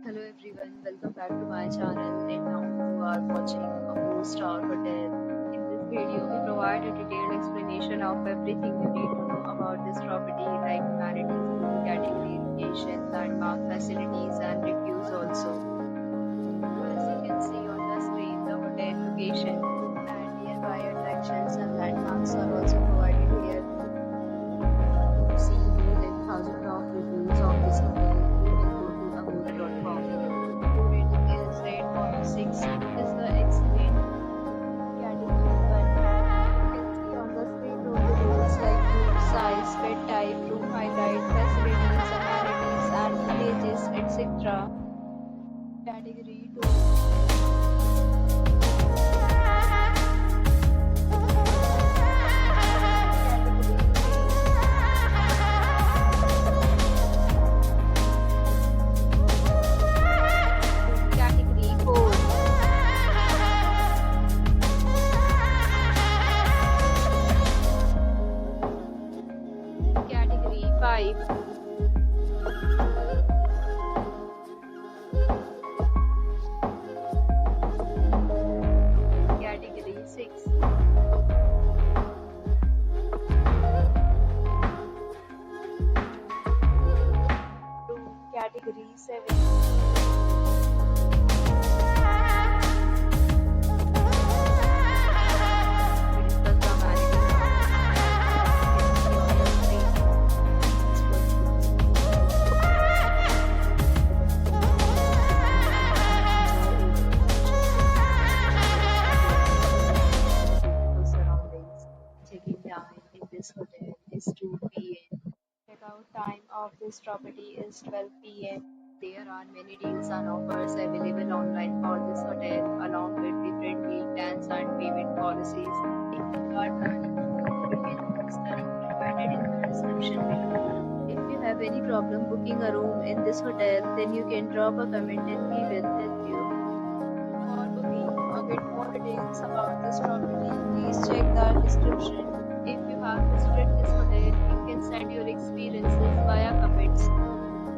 Hello everyone, welcome back to my channel and now you are watching a 4-star hotel. In this video, we provide a detailed explanation of everything you need to know about this property like amenities, category, location, landmark, facilities and reviews also. As you can see on the screen, the hotel location and nearby attractions and landmarks are also provided here. To see more than thousands of reviews of this hotel, you can go to Advika.com. The rating is 8.6. Is the excellent category 1. You can see on the screen room reviews like room size, bed type, room highlight, facilities, amenities, and villages, etc. Category 2. Category 4. Category 5. Category 6. Category 7. We discuss the amenities surroundings. Checking time in this hotel is 2 p.m. Checkout time of this property is 12 p.m. There are many deals and offers available online for this hotel, along with different meal plans and payment policies. If you are planning to book, you can use the link provided in the description below. If you have any problem booking a room in this hotel, then you can drop a comment and we will help you. For booking or get more details about this property, please check the description. If you have visited this hotel, you can send your experiences via comments.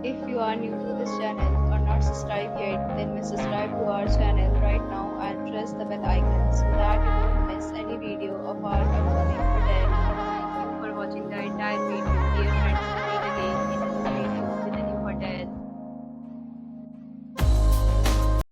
If you are new to this channel or not subscribed yet, then subscribe to our channel right now and press the bell icon so that you don't miss any video of our